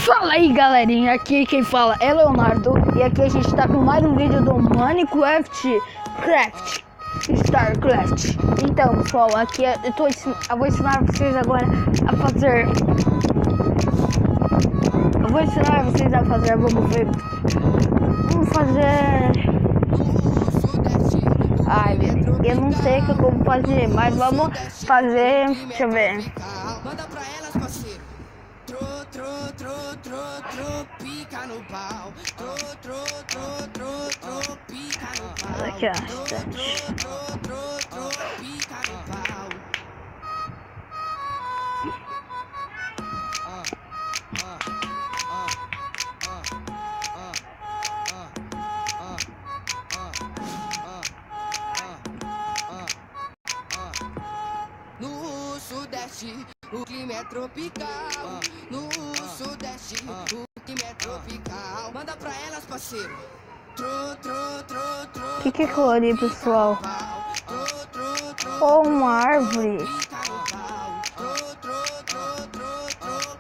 Fala aí, galerinha, aqui quem fala é Leonardo e aqui a gente tá com mais um vídeo do Minecraft StarCraft. Então, pessoal, aqui eu vou ensinar vocês agora a fazer. Vamos ver. Vamos fazer. Ai, eu não sei o que eu vou fazer, mas vamos fazer. Deixa eu ver. Manda pra elas, parceiro. Pica no pau. Pica no pau. Aqui, ó. Pica no pau. No Sudeste, o clima é tropical. No Sudeste, o clima é tropical. Manda pra elas, parceiro. O que é aquilo ali, pessoal? Oh, uma árvore. Pica no pau.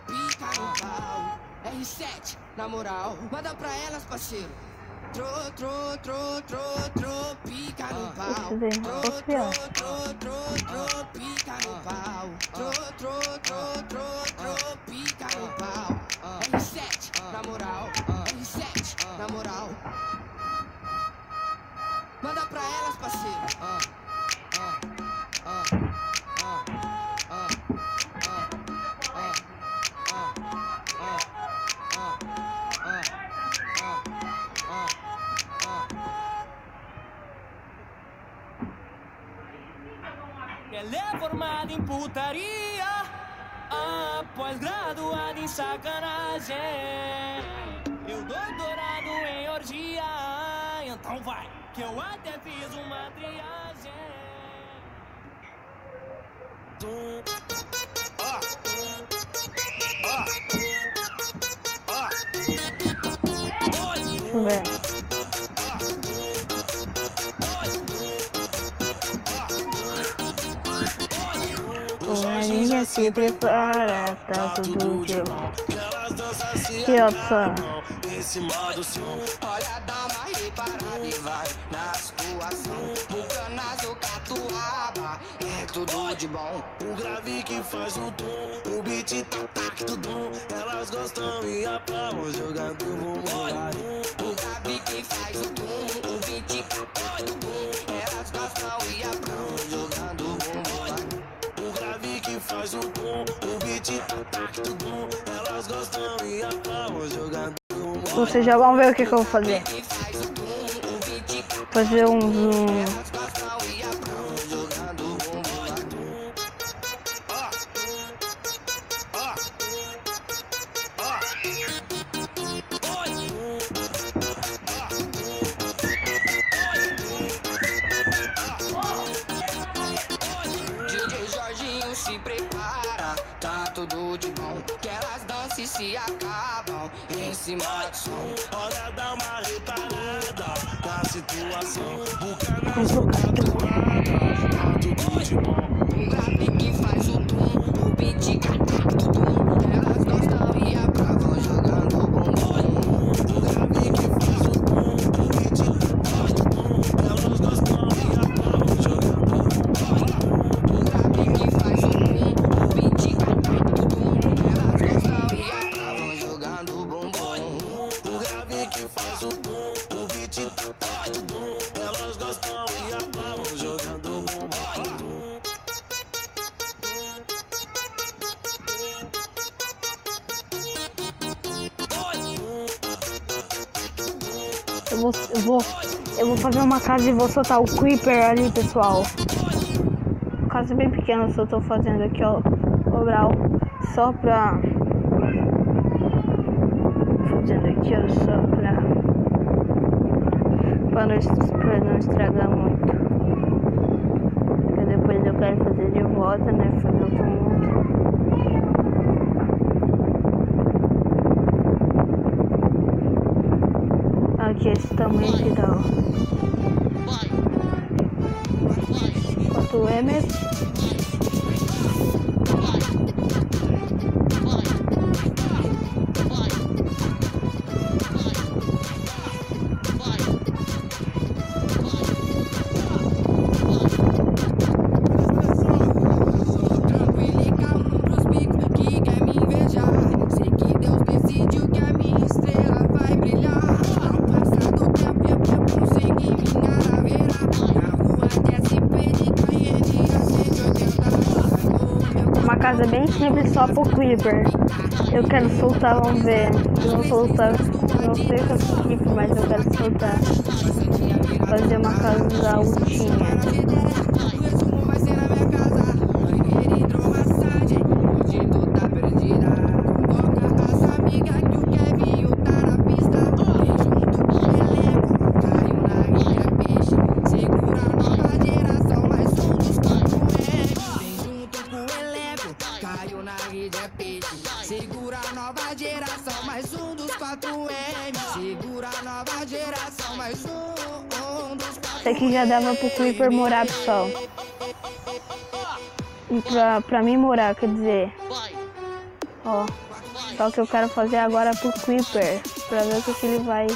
Pica no pau. R7, na moral. Manda pra elas, parceiro. Pica no pau. Pica no pau. Pica no pau. R7, na moral. R7, na moral. Manda pra elas, parceiro. Ela é formada em putaria, pós-graduada em sacanagem. Eu doutorado em orgia, então vai, que eu até fiz uma triagem. Deixa eu ver. Ninguém se prepara, tá tudo de bom. Que opção? Olha, dá uma reparada e vai na situação. Bucanas ou catuaba, é tudo de bom. O grave que faz o tom, o beat tá tudo. Elas gostam e aplaudem jogando bumbum. O grave que faz o tom, o beat tá tudo. Elas gostam e aplaudem jogando bumbum. O grave que faz o tom, o beat tá tudo. Elas gostam e aplaudem jogando bumbum. Vocês já vão ver o que eu vou fazer. Fazer um zoom. DJ Jorginho se prepara, tá tudo de bom. Que elas dançam e se acabam em cima do som. Olha, dá uma reparada na situação. Bucanas ou catuaba, tá tudo de bom. O grave que faz o tum, o beat cata tudo. Elas gostam e aprovam jogando bumbum. O grave que faz o tom, o beat tá tudo. Elas gostam e aplaudem jogando bumbum. O grave que faz o tum, o beat cata tudo. Elas gostam e aprovam jogando bumbum. O grave que faz o tom, o beat tá tudo. Elas gostam e aplaudem jogando bumbum. Eu vou fazer uma casa e vou soltar o Creeper ali, pessoal. Casa bem pequena, só tô fazendo aqui, ó. Obral. Só pra. Fazendo aqui, ó. Só pra não estragar muito. Porque depois eu quero fazer de volta, né? Fazer outro mundo. Aqui esse tamanho que dá, ó. Quanto é mesmo? casa bem simples só pro Creeper. Eu quero soltar, vamos ver. Eu vou soltar, não sei se eu consigo, mas eu quero soltar. Fazer uma casa altinha. O resumo vai ser na minha casa. Banheiro, hidromassagem. Hoje tu tá perdida. Convoca as amigas que o Kevinho tá na pista. Vem junto com o elenco. Caiu na ilha peixe. Segura a nova geração, mais um dos 4M. Vem junto com o elenco. Caiu na ilha peixe. Segura a nova geração, mais um dos 4M. Segura a nova geração, mais um dos 4M. Isso aqui já dava pro Creeper morar, pessoal. E pra mim morar, quer dizer. Ó. Só que eu quero fazer agora pro Creeper. Pra ver se ele vai.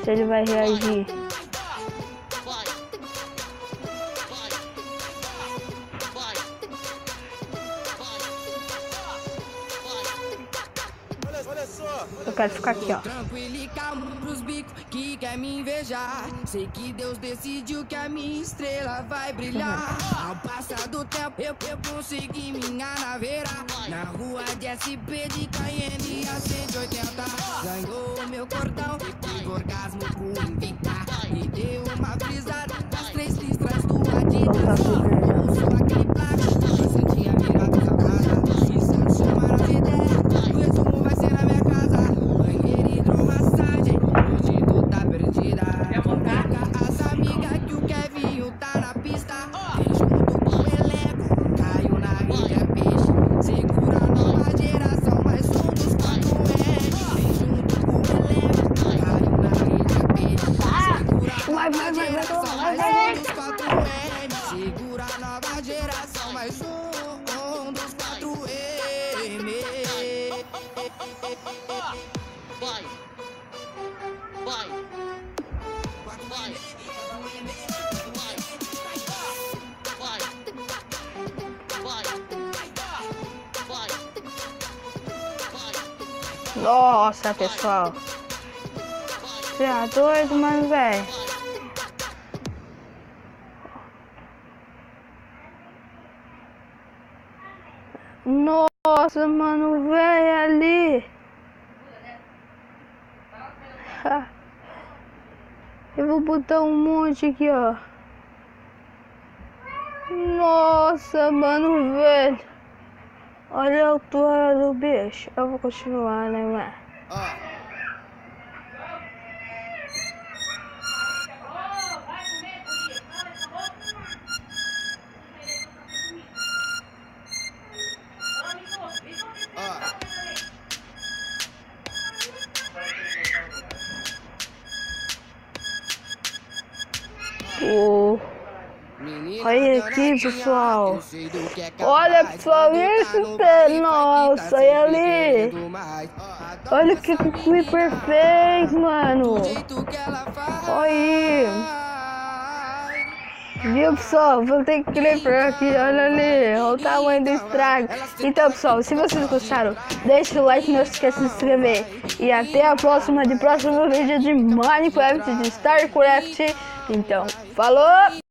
Se ele vai reagir. Eu quero ficar aqui, ó. Tranquilo e calmo pros bicos que quer me invejar. Sei que Deus decidiu que a minha estrela vai brilhar. Ao passar do tempo eu consegui minha naveira. Na rua de SP de Cayenne a 180. Ganhou meu cordão, tive orgasmo com invicta. E deu uma brisada nas 3 listras do Adidas. Ouço aquele plástico, eu sentia mirado na cara. Se chama nas ideias, o resumo vai ser na minha casa. Banheiro, hidromassagem, hoje tu tá perdida. Convoca as amigas que o Kevinho tá na pista. Vem junto com o elenco, caiu na ilha peixe. Segura a nova geração, mais um dos 4M. Vem junto com o elenco, caiu na ilha peixe. Segura a nova geração, mais um dos 4M. Segura a nova geração, mais um dos 4M. Nossa, pessoal. Você é doido, mano, velho. Nossa, mano, velho, ali. Eu vou botar um monte aqui, ó. Nossa, mano, velho. Olha a altura do bicho. Eu vou continuar, né, mano? Olha aqui, pessoal. Olha, pessoal, isso é... Nossa, olha ali. Olha o que o Creeper fez, mano. Olha aí. Viu, pessoal? Vou ter Creeper aqui, olha ali. Olha o tamanho do estrago. Então, pessoal, se vocês gostaram, deixa o like, não se esqueça de se inscrever. E até a próxima, próximo vídeo de Minecraft, de StarCraft. Então, falou!